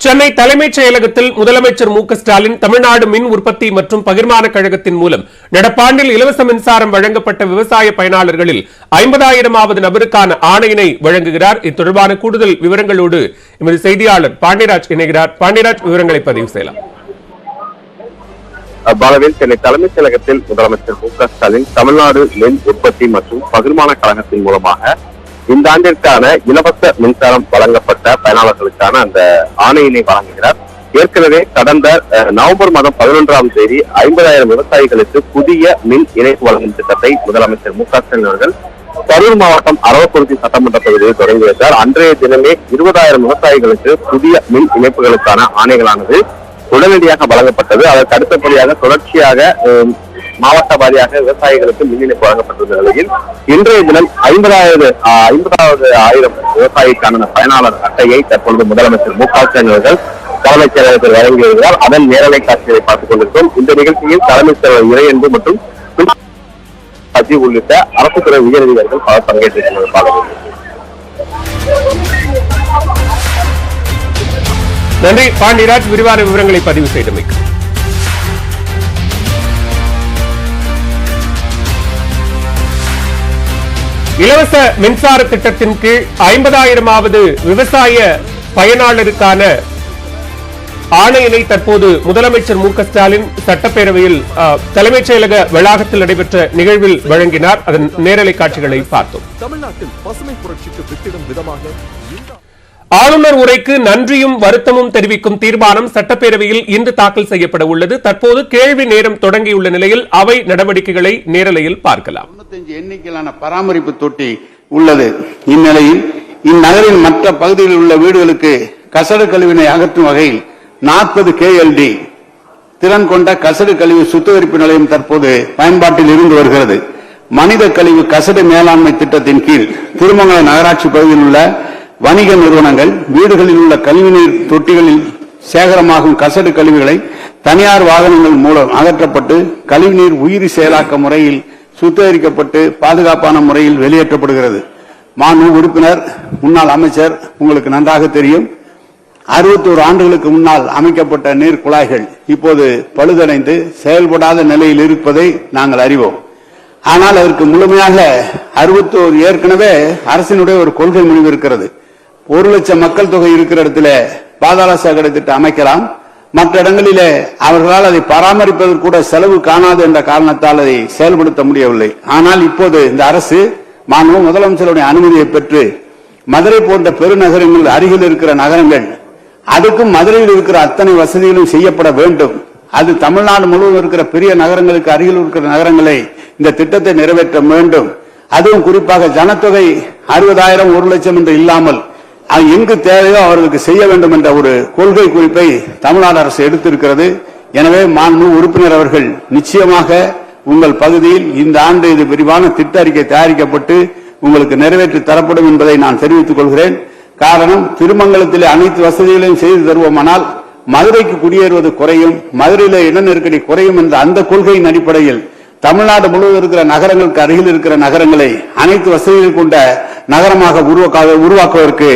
சென்னை தலைமைச் செயலகத்தில் முதலமைச்சர் மு க ஸ்டாலின் தமிழ்நாடு மின் உற்பத்தி மற்றும் பகிர்மான கழகத்தின் மூலம் நடப்பாண்டில் இலவச மின்சாரம் வழங்கப்பட்ட விவசாய பயனாளர்களில் 50,000வது நபருக்கான ஆணையினை வழங்குகிறார். இது தொடர்பான கூடுதல் விவரங்களோடு எமது செய்தியாளர் பாண்டியராஜ் இணைகிறார். பாண்டியராஜ், விவரங்களை பதிவு செய்யலாம். பாலவேல், சென்னை தலைமைச் செயலகத்தில் முதலமைச்சர் மு க ஸ்டாலின் தமிழ்நாடு மின் உற்பத்தி மற்றும் பகிர்மான கழகத்தின் மூலமாக இந்த ஆண்டிற்கான இலவச மின்சாரம் வழங்கப்பட்ட பயனாளர்களுக்கான அந்த ஆணையினை வழங்குகிறார். ஏற்கனவே கடந்த நவம்பர் மாதம் 11ஆம் தேதி 50,000 விவசாயிகளுக்கு புதிய மின் இணைப்பு வழங்கும் திட்டத்தை முதலமைச்சர் மு க ஸ்டாலின் அவர்கள் கரூர் மாவட்டம் அரவக்குறிச்சி சட்டமன்ற பகுதியில் தொடங்கி வைத்தார். அன்றைய தினமே 20,000 விவசாயிகளுக்கு புதிய மின் இணைப்புகளுக்கான ஆணைகளானது உடனடியாக வழங்கப்பட்டது. அதற்கு அடுத்தபடியாக தொடர்ச்சியாக மாவட்ட வாரியாக விவசாயிகளுக்கு மின் இணைப்பு வழங்கப்பட்டிருந்த நிலையில் இன்றைய தினம் 50,000 விவசாயிக்கான பயனாளர் அட்டையை தற்பொழுது முதலமைச்சர் மு க ஸ்டாலின் அவர்கள் தலைமைச் செயலகத்தில் வழங்கி வருகிறார். அதன் நேரலை காட்சியை பார்த்துக் கொண்டிருக்கிறோம். இந்த நிகழ்ச்சியில் தலைமைச் செயலர் இறையன்பு மற்றும் அஜி உள்ளிட்ட அரசு துறை உயரதிகாரிகள் பலர் பங்கேற்றிருக்கிறார்கள். நன்றி பாண்டியராஜ், விரிவான விவரங்களை பதிவு செய்தமைக்கு. இலவச மின்சார திட்டத்தின் கீழ் 50,000வது விவசாய பயனாளருக்கான ஆணையினை தற்போது முதலமைச்சர் மு க ஸ்டாலின் சட்டப்பேரவையில் தலைமைச் செயலக வளாகத்தில் நடைபெற்ற நிகழ்வில் வழங்கினார். அதன் நேரலை காட்சிகளை பார்த்தோம். தமிழ்நாட்டில் பசுமை புரட்சிக்கு வித்திடும் விதமாக ஆளுநர் உரைக்கு நன்றியும் வருத்தமும் தெரிவிக்கும் தீர்மானம் சட்டப்பேரவையில் இன்று தாக்கல் செய்யப்பட உள்ளது. தற்போது கேள்வி நேரம் தொடங்கியுள்ள நிலையில் அவை நடவடிக்கைகளை நேரலையில் பார்க்கலாம். 95 எண்ணிக்கையிலான பராமரிப்பு தொட்டி உள்ளது. இந்நிலையில் இந்நகரின் மற்ற பகுதிகளில் உள்ள வீடுகளுக்கு கசடு கழிவினை அகற்றும் வகையில் 40 KLD திறன் கொண்ட கசடு கழிவு சுத்திகரிப்பு நிலையம் தற்போது பயன்பாட்டில் இருந்து வருகிறது. மனித கழிவு கசடு மேலாண்மை திட்டத்தின் கீழ் திருமங்கலம் நகராட்சி பகுதியில் உள்ள வணிக நிறுவனங்கள் வீடுகளில் உள்ள கழிவுநீர் தொட்டிகளில் சேகரமாகும் கசடு கழிவுகளை தனியார் வாகனங்கள் மூலம் அகற்றப்பட்டு கழிவுநீர் உயிரி செயலாக்க முறையில் சுத்திகரிக்கப்பட்டு பாதுகாப்பான முறையில் வெளியேற்றப்படுகிறது. மாண்பு உறுப்பினர், முன்னாள் அமைச்சர், உங்களுக்கு நன்றாக தெரியும், 61 ஆண்டுகளுக்கு முன்னால் அமைக்கப்பட்ட நீர் குழாய்கள் இப்போது பழுதடைந்து செயல்படாத நிலையில் இருப்பதை நாங்கள் அறிவோம். ஆனால் அதற்கு முழுமையாக 61 ஏற்கனவே அரசினுடைய ஒரு கொள்கை முடிவு இருக்கிறது. 1 லட்சம் மக்கள் தொகை இருக்கிற இடத்துல பாதாள சாக்கடை திட்டம் அமைக்கலாம். மற்ற இடங்களிலே அவர்களால் அதை பராமரிப்பதற்கு கூட செலவு காணாது என்ற காரணத்தால் அதை செயல்படுத்த முடியவில்லை. ஆனால் இப்போது இந்த அரசு மாண்பு முதலமைச்சருடைய அனுமதியை பெற்று மதுரை போன்ற பெருநகரங்கள் அருகில் இருக்கிற நகரங்கள், அதுக்கும் மதுரையில் இருக்கிற அத்தனை வசதிகளும் செய்யப்பட வேண்டும். அது தமிழ்நாடு முழுவதும் இருக்கிற பெரிய நகரங்களுக்கு அருகில் இருக்கிற நகரங்களை இந்த திட்டத்தை நிறைவேற்ற வேண்டும். அதுவும் குறிப்பாக ஜனத்தொகை 60,000 1 லட்சம் என்று இல்லாமல் எங்கு தேவையோ அவர்களுக்கு செய்ய வேண்டும் என்ற ஒரு கொள்கை குறிப்பை தமிழ்நாடு அரசு எடுத்திருக்கிறது. எனவே மாண்பு உறுப்பினர் அவர்கள் நிச்சயமாக உங்கள் பகுதியில் இந்த ஆண்டு இது விரிவான திட்ட அறிக்கை தயாரிக்கப்பட்டு உங்களுக்கு நிறைவேற்றி தரப்படும் என்பதை நான் தெரிவித்துக் கொள்கிறேன். காரணம், திருமங்கலத்திலே அனைத்து வசதிகளையும் செய்து தருவோமானால் மதுரைக்கு குடியேறுவது குறையும், மதுரையில இட நெருக்கடி குறையும் என்ற அந்த கொள்கையின் அடிப்படையில் தமிழ்நாடு முழுவதும் இருக்கிற நகரங்களுக்கு அருகில் இருக்கிற நகரங்களை அனைத்து வசதிகள் கொண்ட நகரமாக உருவாக்குவதற்கு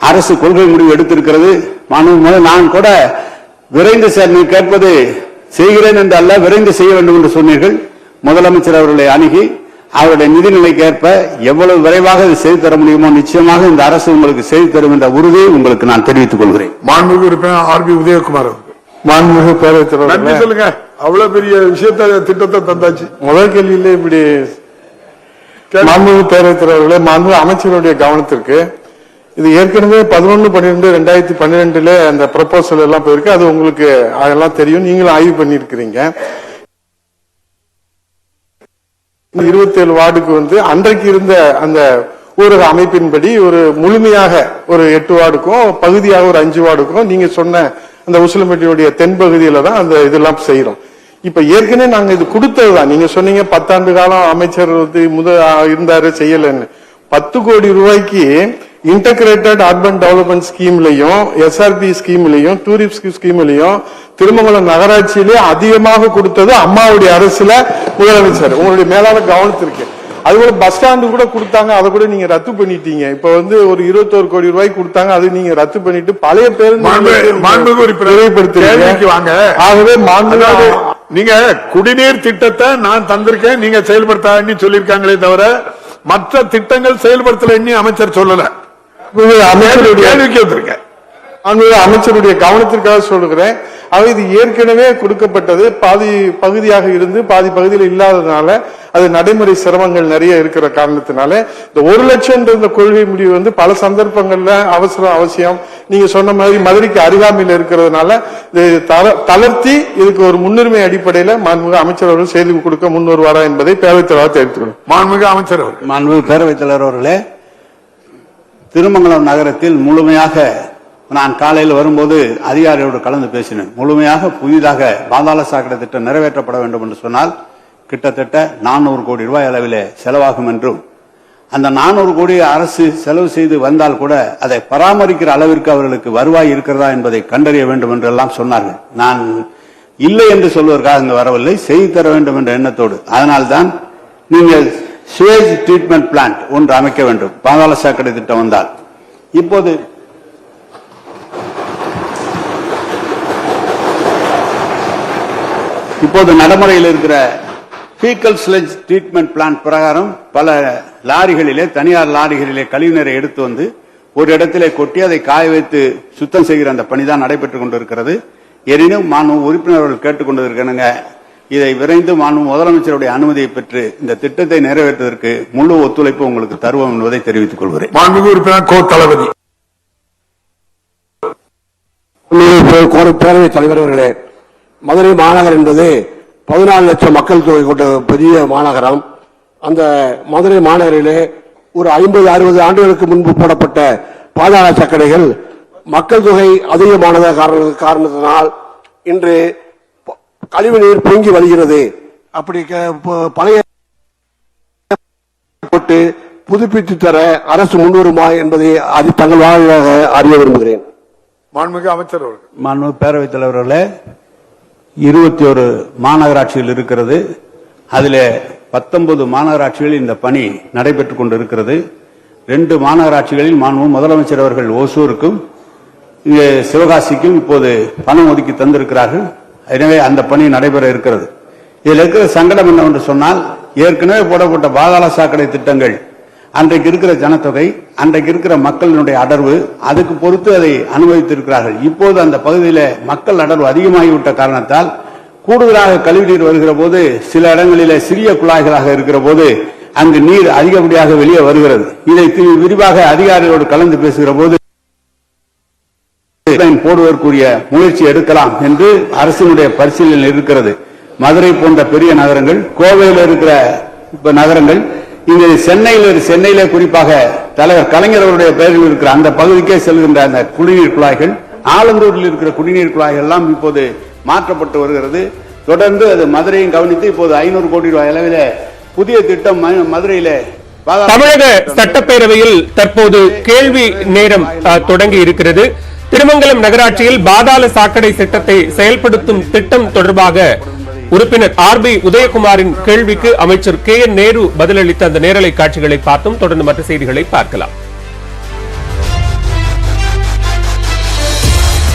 அரசு கொள்கை முடிவு எடுத்திருக்கிறது. நான் கூட விரைந்து கேட்பது செய்கிறேன் என்று அல்ல, விரைந்து செய்ய வேண்டும் என்று சொன்னீர்கள். முதலமைச்சர் அவர்களை அணுகி அவருடைய நிதிநிலைக்கு ஏற்ப எவ்வளவு விரைவாக இது செய்து தர முடியுமோ நிச்சயமாக இந்த அரசு உங்களுக்கு செய்து தரும் என்ற உறுதியை உங்களுக்கு நான் தெரிவித்துக் கொள்கிறேன். மாண்புமிகு உறுப்பினர் RB உதயகுமார், மாண்புமிகு பேரவைத் தலைவர், நன்றி சொல்லுங்க. அவ்வளவு பெரிய விஷயத்தை திட்டத்தை தந்தாச்சு. முதல் கேள்வியில இப்படி மாண்புமிகு பேரவைத் தலைவர்களே, மாண்புமிகு அமைச்சருடைய கவனத்திற்கு இது ஏற்கனவே 11/12/2012 அந்த ப்ரொபோசல் எல்லாம் போயிருக்கு. அது உங்களுக்கு அதெல்லாம் தெரியும், நீங்களும் ஆய்வு பண்ணிருக்கிறீங்க. 27 வார்டுக்கு அன்றைக்கு இருந்த அந்த ஊரக அமைப்பின்படி ஒரு முழுமையாக ஒரு 8 வார்டுக்கும் பகுதியாக ஒரு 5 வார்டுக்கும் நீங்க சொன்ன அந்த உசிலம்பட்டியுடைய தென்பகுதியில தான் அந்த இதெல்லாம் செய்யறோம். இப்ப ஏற்கனவே நாங்க இது கொடுத்ததுதான். நீங்க சொன்னீங்க 10 ஆண்டு காலம் அமைச்சர் இருந்தாரு செய்யலன்னு. 10 கோடி ரூபாய்க்கு இன்டகிரேட்டட் அர்பன் டெவலப்மெண்ட் ஸ்கீம்லையும் SRP ஸ்கீம்லையும் டூரிஸ்ட் ஸ்கீம்லையும் திருமங்கலம் நகராட்சியிலே அதிகமாக கொடுத்தது அம்மாவுடைய அரசுல முதலமைச்சர். உங்களுடைய மேலான கவனத்திற்கு அது கூட பஸ் ஸ்டாண்டு கூட கொடுத்தாங்க, அதை கூட நீங்க ரத்து பண்ணிட்டீங்க. இப்ப வந்து ஒரு 21 கோடி ரூபாய் கொடுத்தாங்க, அது நீங்க ரத்து பண்ணிட்டு பழைய பேருந்து வாங்க. ஆகவே நீங்க குடிநீர் திட்டத்தை நான் தந்திருக்கேன், நீங்க செயல்படுத்தான்னு சொல்லியிருக்காங்களே தவிர மற்ற திட்டங்கள் செயல்படுத்தல அமைச்சர் சொல்லல. அமைச்சருடைய கவனத்திற்காக சொல்லுகிறேன். அவை இது ஏற்கனவே கொடுக்கப்பட்டது, பாதி பகுதியாக இருந்து பாதி பகுதியில் இல்லாததுனால அது நடைமுறை சிரமங்கள் நிறைய இருக்கிற காரணத்தினால இந்த 1 லட்சம் இந்த கொள்கை முடிவு வந்து பல சந்தர்ப்பங்கள்ல அவசியம். நீங்க சொன்ன மாதிரி மதுரைக்கு அருகாமையில் இருக்கிறதுனால தளர்த்தி இதுக்கு ஒரு முன்னுரிமை அடிப்படையில் மாண்புமிகு அமைச்சர் அவர்கள் செய்து கொடுக்க முன் வருவாரா என்பதை பேரவைத் தலைவர் தெரிவித்துள்ளோம். மாண்புமிகு அமைச்சர் அவர்கள். மாண்புமிகு பேரவைத் தலைவர் அவர்களே, திருமங்கலம் நகரத்தில் முழுமையாக நான் காலையில் வரும்போது அதிகாரியோடு கலந்து பேசினேன். முழுமையாக புதிதாக பாதாள சாக்கடை திட்டம் நிறைவேற்றப்பட வேண்டும் என்று சொன்னால் கிட்டத்தட்ட 400 கோடி ரூபாய் அளவிலே செலவாகும் என்றும், அந்த 400 கோடி அரசு செலவு செய்து வந்தால் கூட அதை பராமரிக்கிற அளவிற்கு அவர்களுக்கு வருவாய் இருக்கிறதா என்பதை கண்டறிய வேண்டும் என்று எல்லாம் சொன்னார்கள். நான் இல்லை என்று சொல்வதற்காக இங்கு வரவில்லை, செய்து தர வேண்டும் என்ற எண்ணத்தோடு. அதனால்தான் நீங்கள் சுவேஜ் ட்ரீட்மெண்ட் பிளான்ட் ஒன்று அமைக்க வேண்டும் பாதாள சாக்கடை திட்டம் வந்தால். இப்போது நடைமுறையில் இருக்கிற ஃபீக்கல் ஸ்லெட்ஜ் ட்ரீட்மெண்ட் பிளான்ட் பிரகாரம் பல லாரிகளிலே, தனியார் லாரிகளிலே கழிவுநீரை எடுத்து வந்து ஒரு இடத்திலே கொட்டி அதை காய வைத்து சுத்தம் செய்கிற அந்த பணிதான் நடைபெற்றுக் கொண்டிருக்கிறது. எனினும் மாண்பு உறுப்பினர்கள் கேட்டுக் கொண்டிருக்கிறாங்க, இதை விரைந்து மாண்பு முதலமைச்சருடைய அனுமதியை பெற்று இந்த திட்டத்தை நிறைவேற்றுவதற்கு முழு ஒத்துழைப்பு உங்களுக்கு தருவோம் என்பதை தெரிவித்துக் கொள்கிறேன். மாண்புமிகு உறுப்பினர் கோ தளபதி. பேரவைத் தலைவர் அவர்களே, மதுரை மாநகர் என்பது 14 லட்சம் மக்கள் தொகை கொண்ட பெரிய மாநகரம். அந்த மதுரை மாநகரிலே ஒரு 50-60 ஆண்டுகளுக்கு முன்பு போடப்பட்ட பாதாள சாக்கடைகள் மக்கள் தொகை அதிகமான காரணத்தினால் இன்று கழிவுநீர் பொங்கி வருகிறது. அப்படி பழைய போட்டு புதுப்பித்து தர அரசு முன்வருமா என்பதை தங்கள் வாயிலாக அறிய விரும்புகிறேன். மாண்புமிகு அமைச்சர் அவர்கள். மாண்புமிகு பேரவைத் தலைவர்களே, 21 மாநகராட்சிகள் இருக்கிறது. அதில் 19 மாநகராட்சிகளில் இந்த பணி நடைபெற்றுக் கொண்டிருக்கிறது. 2 மாநகராட்சிகளில் மாண்புமிகு முதலமைச்சர் அவர்கள் ஓசூருக்கும் சிவகாசிக்கும் இப்போது பணம் ஒதுக்கி தந்திருக்கிறார்கள். எனவே அந்த பணி நடைபெற இருக்கிறது. இதில் இருக்கிற சங்கடம் என்னவென்று சொன்னால், ஏற்கனவே போடப்பட்ட பாதாள சாக்கடை திட்டங்கள் அன்றைக்கு இருக்கிற ஜனத்தொகை, அன்றைக்கு இருக்கிற மக்களினுடைய அடர்வு, அதுக்கு பொறுத்து அதை அனுமதித்திருக்கிறார்கள். இப்போது அந்த பகுதியில் மக்கள் அடர்வு அதிகமாகிவிட்ட காரணத்தால் கூடுதலாக கழிவுநீர் வருகிற போது சில இடங்களிலே சிறிய குழாய்களாக இருக்கிற போது அங்கு நீர் அதிகப்படியாக வெளியே வருகிறது. இதை விரிவாக அதிகாரிகளோடு கலந்து பேசுகிற போது போடுவதற்குரிய முயற்சி எடுக்கலாம் என்று அரசினுடைய பரிசீலனை இருக்கிறது. மதுரை போன்ற பெரிய நகரங்கள், கோவையில் இருக்கிற நகரங்கள், இங்கு சென்னையில குறிப்பாக தலைவர் கலைஞர் அவருடைய பெயரில் இருக்கிற அந்த பகுதிக்கே செல்கின்ற அந்த குடிநீர் குழாய்கள், ஆலந்தூரில் இருக்கிற குடிநீர் குழாய்கள் எல்லாம் இப்போது மாற்றப்பட்டு வருகிறது. தொடர்ந்து அது மதுரையும் கவனித்து இப்போது 500 கோடி ரூபாய் அளவில் புதிய திட்டம் மதுரையில. தமிழக சட்டப்பேரவையில் தற்போது கேள்வி நேரம் தொடங்கி இருக்கிறது. திருமங்கலம் நகராட்சியில் பாதாள சாக்கடை திட்டத்தை செயல்படுத்தும் திட்டம் தொடர்பாக உறுப்பினர் RB உதயகுமாரின் கேள்விக்கு அமைச்சர் KN நேரு பதிலளித்த அந்த நேரலை காட்சிகளை பார்த்தோம். தொடர்ந்து மற்ற செய்திகளை பார்க்கலாம்.